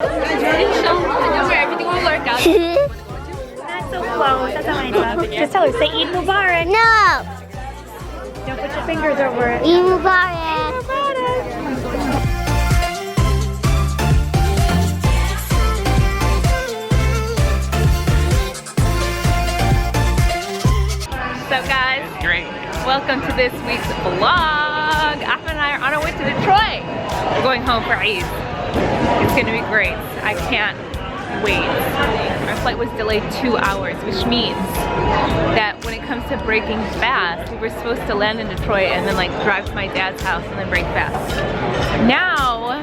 Everything will work out. Not so close. That's all I love. Just tell her, say Eid Mubarak. No! Don't put your fingers over it. Eid Mubarak. What's up, guys? Great. Welcome to this week's vlog. Ahmed and I are on our way to Detroit. We're going home for Eid. It's gonna be great. I can't wait. Our flight was delayed 2 hours, which means that when it comes to breaking fast, we were supposed to land in Detroit and then like drive to my dad's house and then break fast. Now,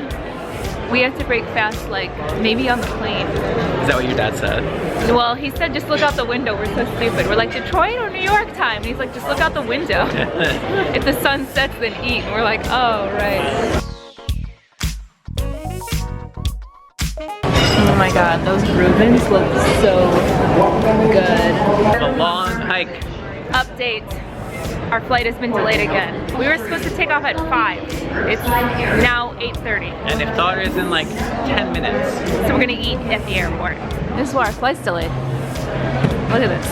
we have to break fast like maybe on the plane. Is that what your dad said? Well, he said just look out the window. We're so stupid. We're like, Detroit or New York time? And he's like, just look out the window. If the sun sets, then eat. And we're like, oh, right. Oh my god, those Reubens look so good. A long hike. Update. Our flight has been delayed again. We were supposed to take off at 5. It's now 8:30. And iftar is in like 10 minutes. So we're gonna eat at the airport. This is why our flight's delayed. Look at this.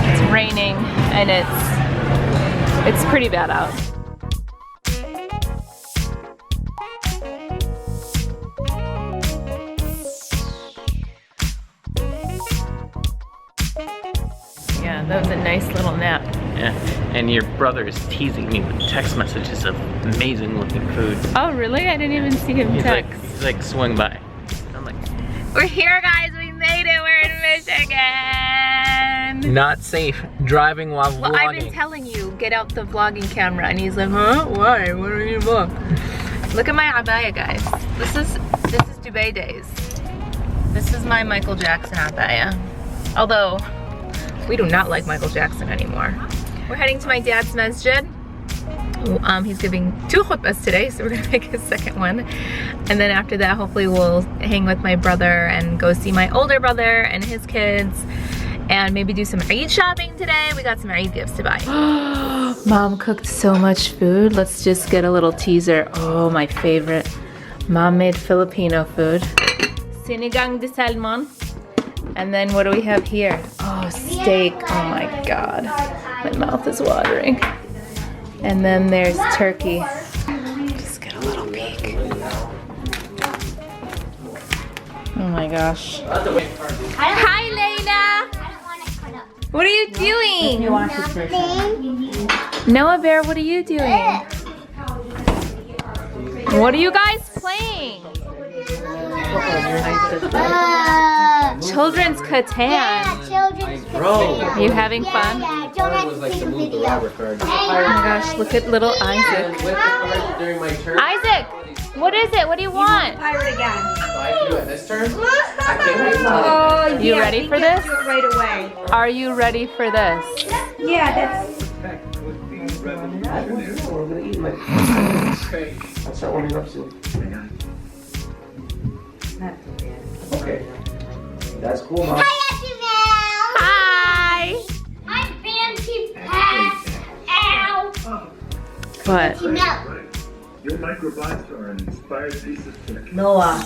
It's raining and it's pretty bad out. Yeah, that was a nice little nap. Yeah. And your brother is teasing me with text messages of amazing looking food. Oh really? I didn't even see him text. He's like swing by. I'm like, we're here, guys. We made it. We're in Michigan. not safe driving while vlogging. Well, I've been telling you, get out the vlogging camera, and he's like, huh? Why? What do you vlog? Look at my abaya, guys. This is Dubai days. This is my Michael Jackson abaya. Although, we do not like Michael Jackson anymore. We're heading to my dad's masjid. He's giving 2 khutbahs today, so we're gonna make a second one. And then after that, hopefully we'll hang with my brother and go see my older brother and his kids. And maybe do some Eid shopping today. We got some Eid gifts to buy. Mom cooked so much food. Let's just get a little teaser. Oh, my favorite. Mom made Filipino food. Sinigang de salmon. And then what do we have here? Oh, steak. Oh my God. My mouth is watering. And then there's turkey. Just get a little peek. Oh my gosh. Hi, Layla. What are you doing? Noah Bear, what are you doing? What are you guys playing? Children's Catan. Yeah, children's Bro. You having fun? Yeah, don't have to take a video. Oh my gosh, look at little Isaac. Isaac, what is it? What do you want? Pirate again. Oh, You ready for this? Do it right away. Are you ready for this? Yeah, that's. I'll start warming up soon. Okay. That's cool, Mom. Hi, Auntie Mel. Hi. I'm Fancy Pat. Ow. What? Auntie Mel. Your microbites are an inspired piece of tech. Noah.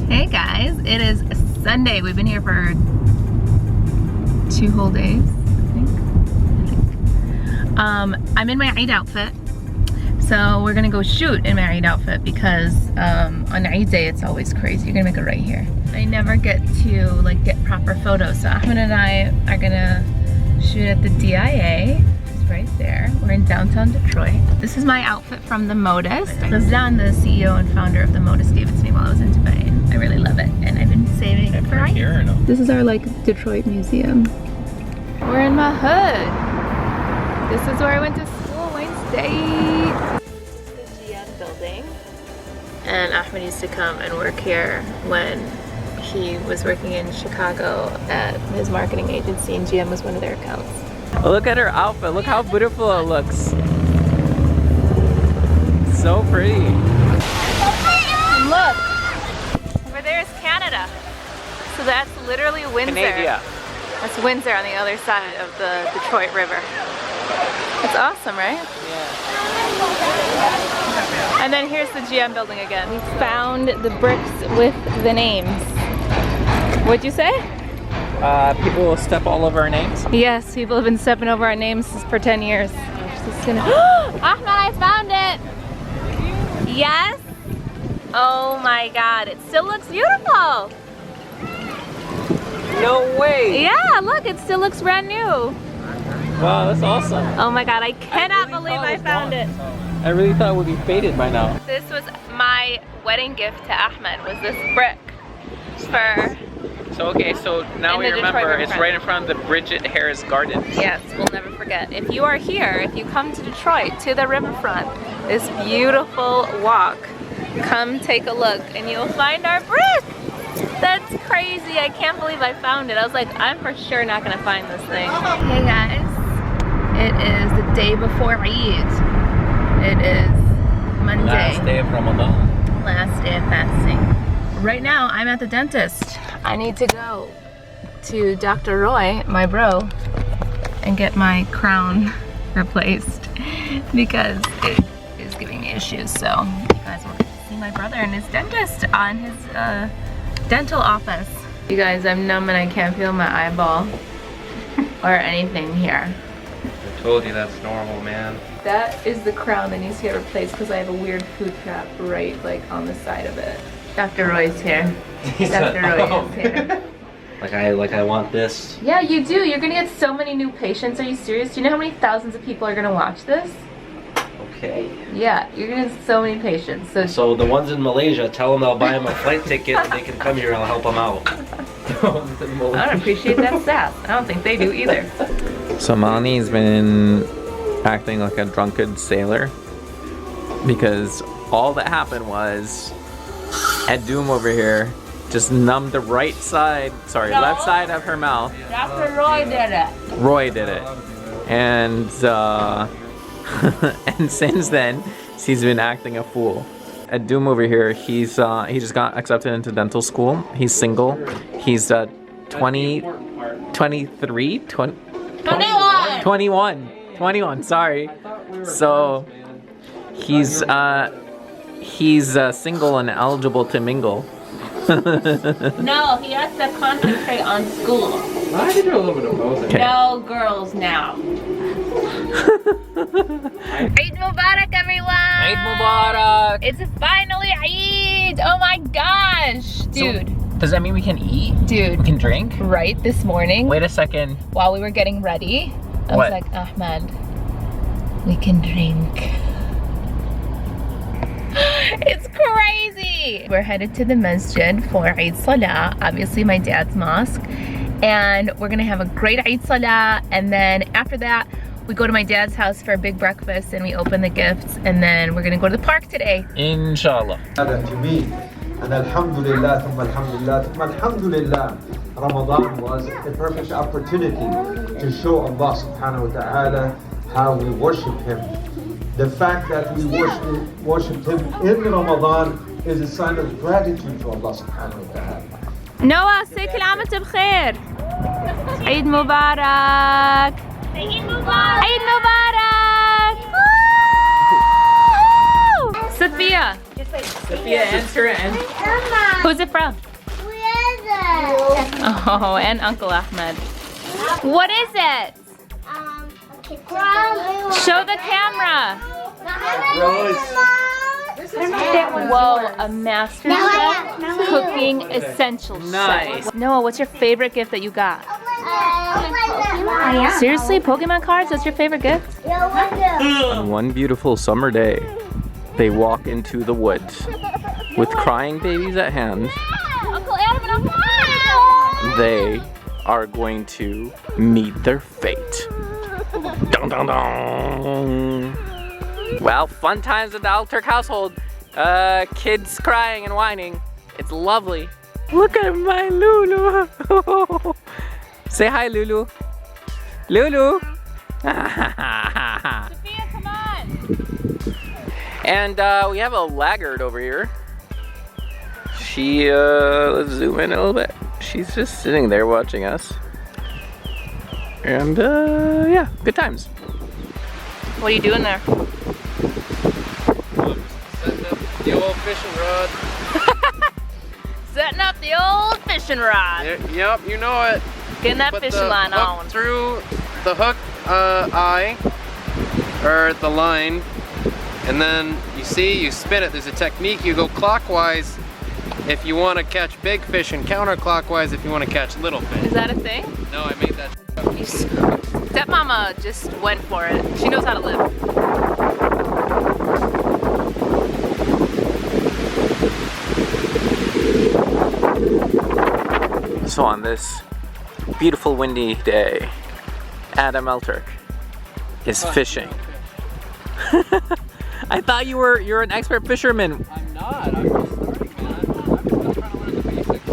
Hey guys, it is Sunday. We've been here for 2 whole days, I think. I'm in my Eid outfit. So we're gonna go shoot in my Eid outfit because on Eid day it's always crazy. You're gonna make it right here. I never get to like get proper photos. So Ahmed and I are gonna shoot at the DIA. It's right there. We're in downtown Detroit. This is my outfit from the Modist. Razan, the CEO and founder of the Modist, gave it to me while I was in Dubai. And I really love it, and I've been saving it for Eid. Here or no? This is our like Detroit museum. We're in my hood. This is where I went to school, Wayne State. The GM building. And Ahmed used to come and work here when he was working in Chicago at his marketing agency, and GM was one of their accounts. Oh, look at her outfit. Look how beautiful it looks. So pretty. And look, over there is Canada. So that's literally Windsor. Canada. That's Windsor on the other side of the Detroit River. It's awesome, right? Yeah. And then here's the GM building again. We found the bricks with the names. What'd you say? People will step all over our names. Yes, people have been stepping over our names for 10 years. Ahmed, I found it! Yes? Oh my god, it still looks beautiful! No way! Yeah, look, it still looks brand new. Wow, that's awesome. Oh my god, I cannot believe I found it. I really thought it would be faded by now. This was my wedding gift to Ahmed, was this brick for... So okay, so now we the remember Detroit it's riverfront. right in front of the Bridget Harris Gardens. Yes, we'll never forget. If you are here, if you come to Detroit, to the riverfront, this beautiful walk, come take a look and you'll find our brick. That's crazy. I can't believe I found it. I was like, I'm for sure not gonna find this thing. Hey guys, it is the day before Eid. It is Monday. Last day of Ramadan. Last day of fasting. Right now, I'm at the dentist. I need to go to Dr. Roy, my bro, and get my crown replaced because it is giving me issues. So you guys will get to see my brother and his dentist on his dental office. You guys, I'm numb and I can't feel my eyeball or anything here. I told you that's normal, man. That is the crown that needs to get replaced because I have a weird food cap right like on the side of it. Dr. Roy's here. Dr. Roy is here. Like I want this. Yeah, you do. You're gonna get so many new patients. Are you serious? Do you know how many thousands of people are gonna watch this? Okay. Yeah, you're gonna get so many patients. So the ones in Malaysia, tell them I'll buy them a flight ticket and they can come here and I'll help them out. I don't appreciate that sass. I don't think they do either. So Melanie been acting like a drunken sailor because all that happened was Ed Doom over here just numbed the right side, left side of her mouth. Dr. Roy did it. Roy did it. And and since then, she's been acting a fool. Ed Doom over here, he just got accepted into dental school. He's single. He's 21, sorry. So he's single and eligible to mingle. No, he has to concentrate on school. I can do a little bit of both. Okay. No girls now. Eid Mubarak, everyone! Eid Mubarak! It's finally Eid! Oh my gosh! Dude. So, does that mean we can eat? Dude. We can drink? Right this morning, Wait a second. while we were getting ready, I What? was like, Ahmed, we can drink. It's crazy! We're headed to the masjid for Eid Salah, obviously my dad's mosque. And we're gonna have a great Eid Salah, and then after that, we go to my dad's house for a big breakfast and we open the gifts, and then we're gonna go to the park today. Inshallah. هذا to me and alhamdulillah ثم alhamdulillah ثم alhamdulillah. Ramadan was a perfect opportunity to show Allah subhanahu wa ta'ala how we worship him. The fact that we worship him in Ramadan is a sign of gratitude to Allah subhanahu wa ta'ala. Noah, say كل عام وانت بخير. Eid Mubarak. Eid Mubarak! Eid Mubarak! Woo! Sophia. Sophia, answer and Who's it from? Oh, and Uncle Ahmed. What is it? Show the camera. Whoa, a master chef cooking essentials. Nice. Noah, what's your favorite gift that you got? Seriously, Pokemon cards? That's your favorite gift? On one beautiful summer day, they walk into the woods with crying babies at hand. Uncle Adam and Uncle Adam. They are going to meet their fate. Dun, dun, dun. Well, fun times at the Al Turk household. Kids crying and whining. It's lovely. Look at my Lulu. Say hi, Lulu. Lulu. Sophia, come on. And we have a laggard over here. She, let's zoom in a little bit. She's just sitting there watching us. And yeah, good times. What are you doing there? The old fishing rod. Setting up the old fishing rod. Yep, you know it. Getting that Put fishing the line hook on. through the hook eye, or the line, and then you see, you spin it. There's a technique. You go clockwise if you want to catch big fish, and counterclockwise if you want to catch little fish. Is that a thing? No, I made that. Stepmama just went for it. She knows how to live. So on this beautiful windy day, Adam Elturk is fishing. I thought you're an expert fisherman. I'm not. I'm just starting, man. I'm trying to learn the basics.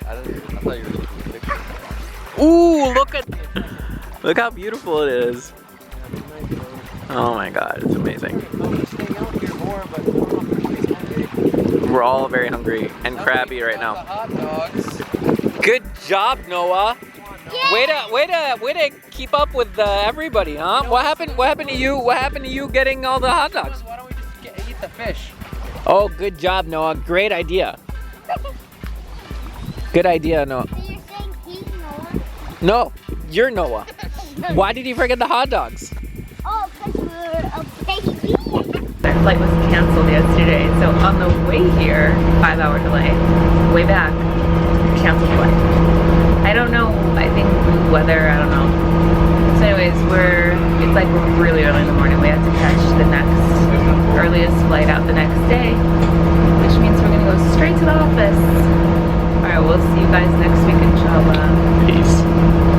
I thought you were looking at pictures. Ooh, look how beautiful it is. Oh my God, it's amazing. We're all very hungry and crabby right now. Hot dogs. Good job, Noah. Way to keep up with everybody, huh? What happened to you? What happened to you getting all the hot dogs? Why don't we just eat the fish? Oh, good job, Noah. Great idea. Good idea, Noah. So you're saying he's Noah? No, you're Noah. Why did you forget the hot dogs? Oh, because we're a baby. Our flight was canceled yesterday, so on the way here, 5-hour delay. Way back, canceled flight. I don't know, I think weather, I don't know. So anyways, it's like really early in the morning. We have to catch the earliest flight out the next day, which means we're gonna go straight to the office. Alright, we'll see you guys next week, inshallah. Peace.